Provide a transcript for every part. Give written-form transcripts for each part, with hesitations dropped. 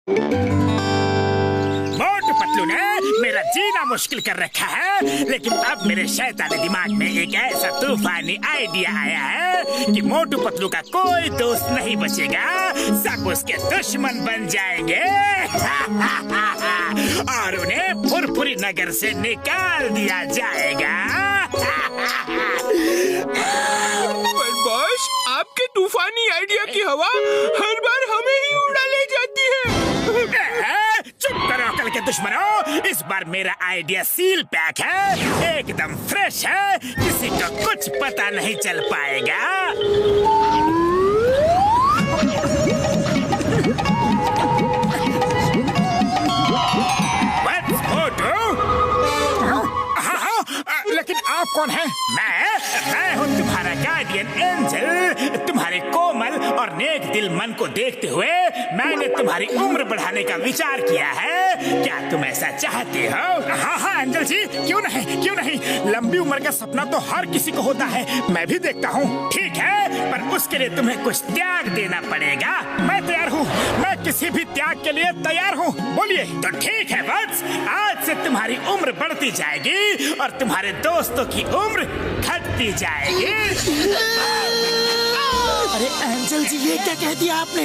मोटू पतलू ने मेरा जीना मुश्किल कर रखा है, लेकिन अब मेरे शैतानी दिमाग में एक ऐसा तूफानी आइडिया आया है कि मोटू पतलू का कोई दोस्त नहीं बचेगा, सब उसके दुश्मन बन जाएंगे और उन्हें फुरफुरी नगर से निकाल दिया जाएगा। बस आपके तूफानी आइडिया की हवा हर बार हमें ही उड़ा ले जाती है। चुप करो अकल के दुश्मनों, इस बार मेरा आइडिया सील पैक है, एकदम फ्रेश है, किसी को कुछ पता नहीं चल पाएगा। लेकिन आप कौन हैं? मैं हूँ तुम्हारा गार्डियन एंजल। तुम्हारे कोमल और नेक दिल मन को देखते हुए मैंने तुम्हारी उम्र बढ़ाने का विचार किया है। क्या तुम ऐसा चाहते हो? हाँ एंजल जी, क्यों नहीं। लंबी उम्र का सपना तो हर किसी को होता है, मैं भी देखता हूँ। ठीक है, पर उसके लिए तुम्हें कुछ त्याग देना पड़ेगा। मैं तैयार हूँ, मैं किसी भी त्याग के लिए तैयार हूँ। बोलिए। तो ठीक है बस, आज से तुम्हारी उम्र बढ़ती जाएगी और तुम्हारे दोस्तों की उम्र घटती जाएगी। अरे एंजल जी, ये क्या कह दिया आपने?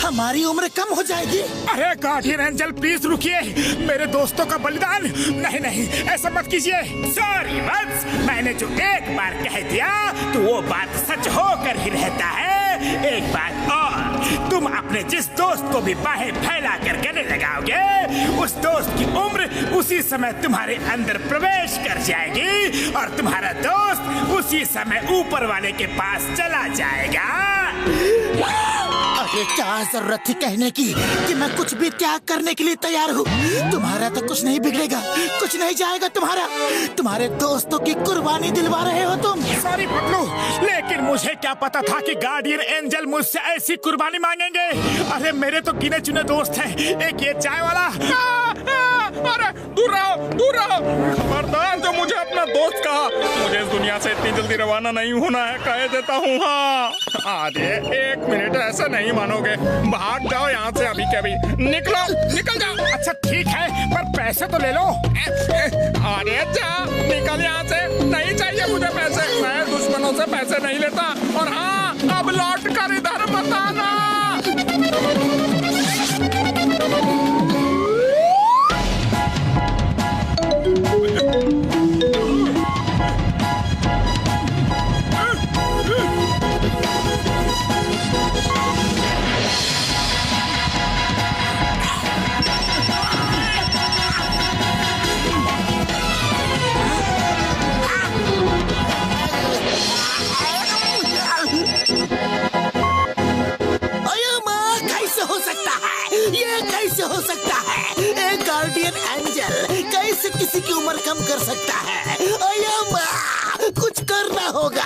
हमारी उम्र कम हो जाएगी? अरे गार्डियन एंजल प्लीज रुकिए, मेरे दोस्तों का बलिदान नहीं, ऐसा मत कीजिए। सॉरी बस, मैंने जो एक बार कह दिया तो वो बात सच होकर ही रहता है। एक बात और, तुम अपने जिस दोस्त को भी बाहें फैला कर गले लगाओगे, उस दोस्त की उम्र उसी समय तुम्हारे अंदर प्रवेश कर जाएगी और तुम्हारा दोस्त उसी समय ऊपर वाले के पास चला जाएगा। अरे क्या जरूरत थी कहने की कि मैं कुछ भी त्याग करने के लिए तैयार हूँ। तुम्हारा तो कुछ नहीं बिगड़ेगा, कुछ नहीं जाएगा तुम्हारे दोस्तों की कुर्बानी दिलवा रहे हो तुम। सॉरी पतलू, लेकिन मुझे क्या पता था कि गार्डियन एंजल मुझसे ऐसी कुर्बानी मांगेंगे। अरे मेरे तो गिने चुने दोस्त हैं, एक ये चाय वाला। अरे दूर रहो। खबरदार जो मुझे अपना दोस्त कहा, मुझे इस दुनिया से इतनी जल्दी रवाना नहीं होना है, कह देता हूँ। हाँ अरे एक मिनट, ऐसा नहीं मानोगे, भाग जाओ यहाँ से अभी के अभी। निकल जाओ। अच्छा ठीक है, पर पैसे तो ले लो। अरे जा, निकल यहाँ से, नहीं चाहिए मुझे पैसे, मैं दुश्मनों से पैसे नहीं लेता। और हाँ, अब लौट कर इधर मत आना। गार्डियन एंजल कैसे किसी की उम्र कम कर सकता है? कुछ करना होगा।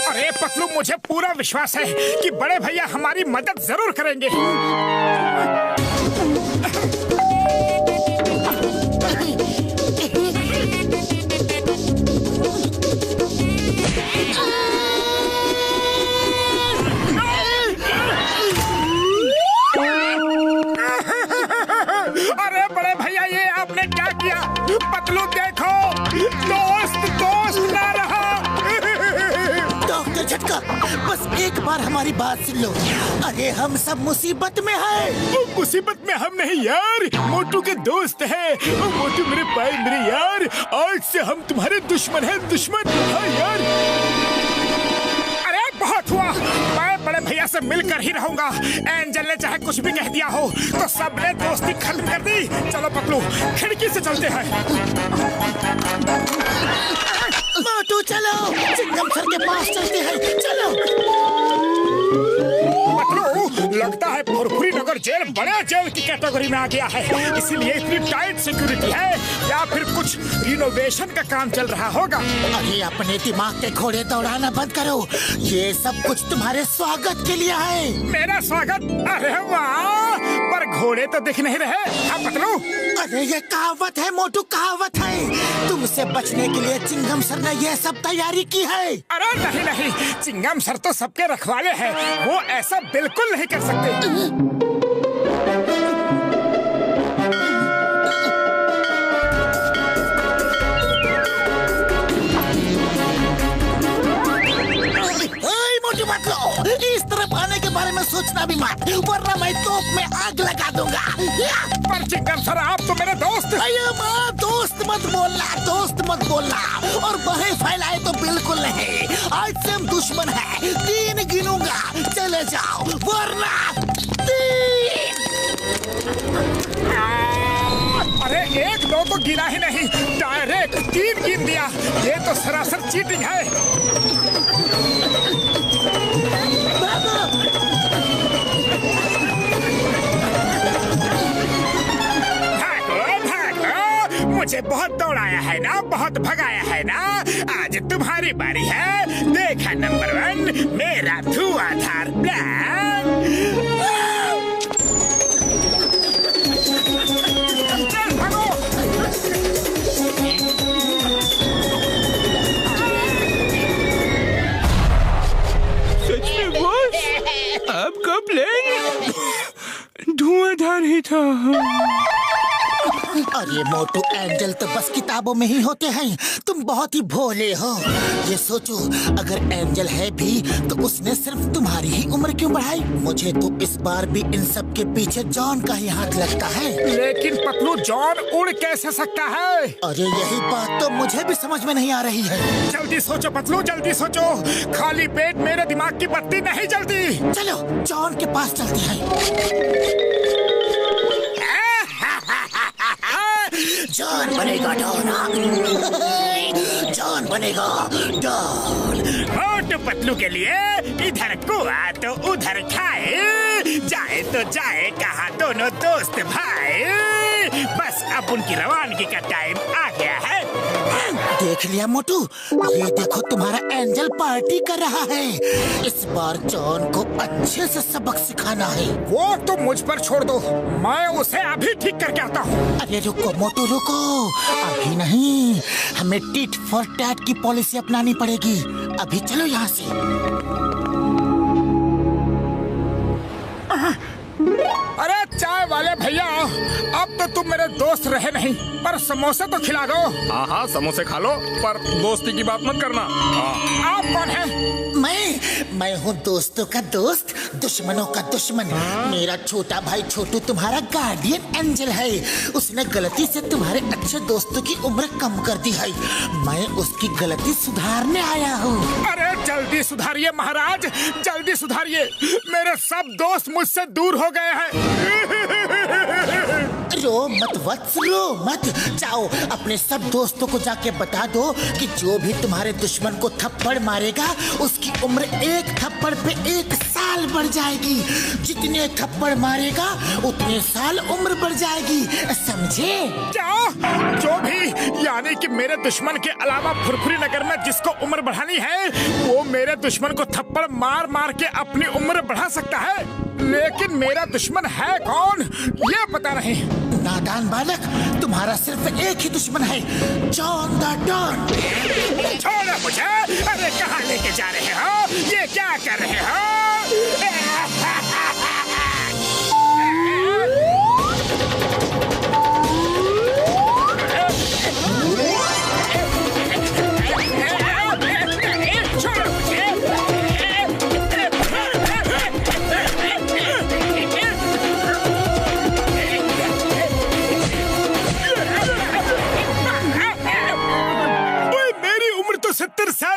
अरे पतलू, मुझे पूरा विश्वास है कि बड़े भैया हमारी मदद जरूर करेंगे। अरे बड़े भैया, ये आपने क्या किया? पतलू देखो, दोस्त ना रहा। डॉक्टर झटका, बस एक बार हमारी बात सुन लो। अरे हम सब मुसीबत में हैं। मुसीबत में हम नहीं यार, मोटू के दोस्त हैं। मोटू मेरे भाई, मेरे यार, आज से हम तुम्हारे दुश्मन हैं, दुश्मन। हाँ यार, अरे बहुत हुआ, मैं बड़े भैया से मिलकर ही रहूंगा। एंजल ने चाहे कुछ भी कह दिया हो, तो सबने दोस्ती खत्म कर दी। चलो पतलू, खिड़की से चलते हैं। मोटू चलो, चिंगम सर के पास चलते हैं, चलो। पतलू, लगता है फुरफुरी नगर जेल बड़े जेल की कैटेगरी में आ गया है, इसीलिए इतनी टाइट सिक्योरिटी है, या फिर कुछ रिनोवेशन का काम चल रहा होगा। अरे अपने दिमाग के घोड़े दौड़ाना बंद करो, ये सब कुछ तुम्हारे स्वागत के लिए है। मेरा स्वागत? अरे वाह, पर घोड़े तो दिख नहीं रहे। हाँ पतलू, अरे ये कहावत है मोटू, कहावत है। तुमसे बचने के लिए चिंगम सर ने ये सब तैयारी की है। अरे नहीं, चिंगम सर तो सबके रखवाले हैं, वो ऐसा बिल्कुल नहीं कर सकते। बदलो। इस तरफ आने के बारे में सोचना भी मत, वरना मैं तोप में आग लगा दूंगा। पर चिंगम सर, आप तो मेरे दोस्त। अयो माँ, दोस्त मत बोलना, दोस्त मत बोलना। और बहे फैलाए तो बिल्कुल नहीं। आज से हम दुश्मन हैं। 3 गिनूंगा, चले जाओ, वरना 3। अरे 1 2 तो गिना ही नहीं, डायरेक्ट 3 गिन दिया। ये तो सरासर चीटिंग है। मुझे बहुत दौड़ाया है ना, बहुत भगाया है ना। आज तुम्हारी बारी है। देखा नंबर 1, मेरा धुआंधार प्लान। चल भागो। सच में बॉस, आपका प्लान धुआंधार ही था। अरे मोटू, एंजल तो बस किताबों में ही होते हैं। तुम बहुत ही भोले हो। ये सोचो, अगर एंजल है भी तो उसने सिर्फ तुम्हारी ही उम्र क्यों बढ़ाई? मुझे तो इस बार भी इन सब के पीछे जॉन का ही हाथ लगता है। लेकिन पतलू, जॉन उड़ कैसे सकता है? अरे यही बात तो मुझे भी समझ में नहीं आ रही है। जल्दी सोचो पतलू, जल्दी सोचो। खाली पेट मेरे दिमाग की बत्ती नहीं जलती। चलो जॉन के पास चलते हैं। जॉन बनेगा डॉन। जॉन बनेगा डॉन। मोटू पतलू के लिए इधर कुआ तो उधर खाए, जाए तो जाए कहाँ दोनों दोस्त भाई। बस अब उनकी रवानगी का टाइम आ गया है। देख लिया मोटू, ये देखो तुम्हारा एंजल पार्टी कर रहा है। इस बार जॉन को अच्छे से सबक सिखाना है। वो तो मुझ पर छोड़ दो, मैं उसे अभी ठीक करके आता हूँ। अरे रुको मोटू, रुको। अभी नहीं, हमें टिट फॉर टैट की पॉलिसी अपनानी पड़ेगी। अभी चलो यहाँ से। अरे चाय वाले भैया, अब तो तुम मेरे दोस्त रहे नहीं, पर समोसे तो खिला दो। हाँ हाँ, समोसे खा लो, पर दोस्ती की बात मत करना। आप कौन हैं? मैं हूँ दोस्तों का दोस्त, दुश्मनों का दुश्मन। मेरा छोटा भाई छोटू तुम्हारा गार्डियन एंजल है। उसने गलती से तुम्हारे अच्छे दोस्तों की उम्र कम कर दी है। मैं उसकी गलती सुधारने आया हूँ। अरे जल्दी सुधारिए महाराज, जल्दी सुधारिए। मेरे सब दोस्त मुझसे दूर हो गए हैं। रो मत वत्स, रो मत। जाओ अपने सब दोस्तों को जाके बता दो कि जो भी तुम्हारे दुश्मन को थप्पड़ मारेगा उसकी उम्र 1 थप्पड़ पे 1 साल बढ़ जाएगी। जितने थप्पड़ मारेगा उतने साल उम्र बढ़ जाएगी, समझे? क्या? जो भी, यानी कि मेरे दुश्मन के अलावा फुरफुरी नगर में जिसको उम्र बढ़ानी है वो मेरे दुश्मन को थप्पड़ मार मार के अपनी उम्र बढ़ा सकता है। लेकिन मेरा दुश्मन है कौन, ये पता नहीं। नादान बालक, तुम्हारा सिर्फ एक ही दुश्मन है, जॉन द डॉन। छोड़ो मुझे। अरे कहाँ लेके जा रहे हो? ये क्या कर रहे हो?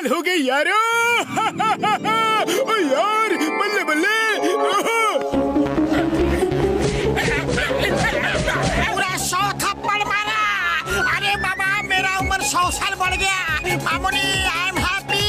हो गई यारो। ओ यार, बल्ले बल्ले। पूरा 100 थप्पड़ मारा। अरे बाबा, मेरा उम्र 100 साल बढ़ गया। Mamuni, I am happy.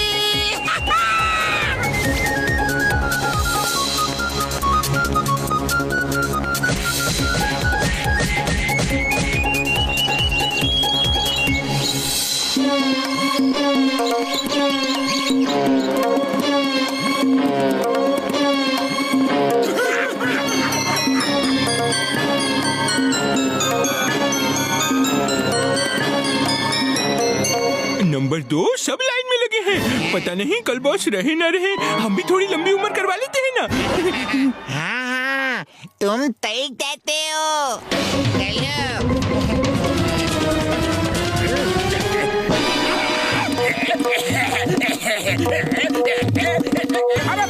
Number 2 सब लाइन में लगे हैं। पता नहीं कल बॉस रहे ना रहे, हम भी थोड़ी लंबी उम्र करवा लेते हैं ना। हाँ, तुम तय कहते हो। अरे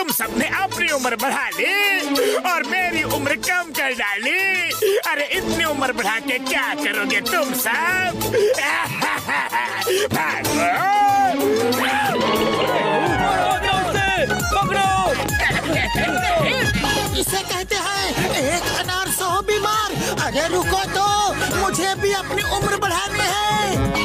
तुम सबने अपनी उम्र बढ़ा ली और मेरी उम्र कम कर डाली। अरे इतनी उम्र बढ़ा के क्या करोगे तुम सब? भागो। इसे कहते हैं एक अनार 100 बीमार। अरे रुको तो, मुझे भी अपनी उम्र बढ़ानी है।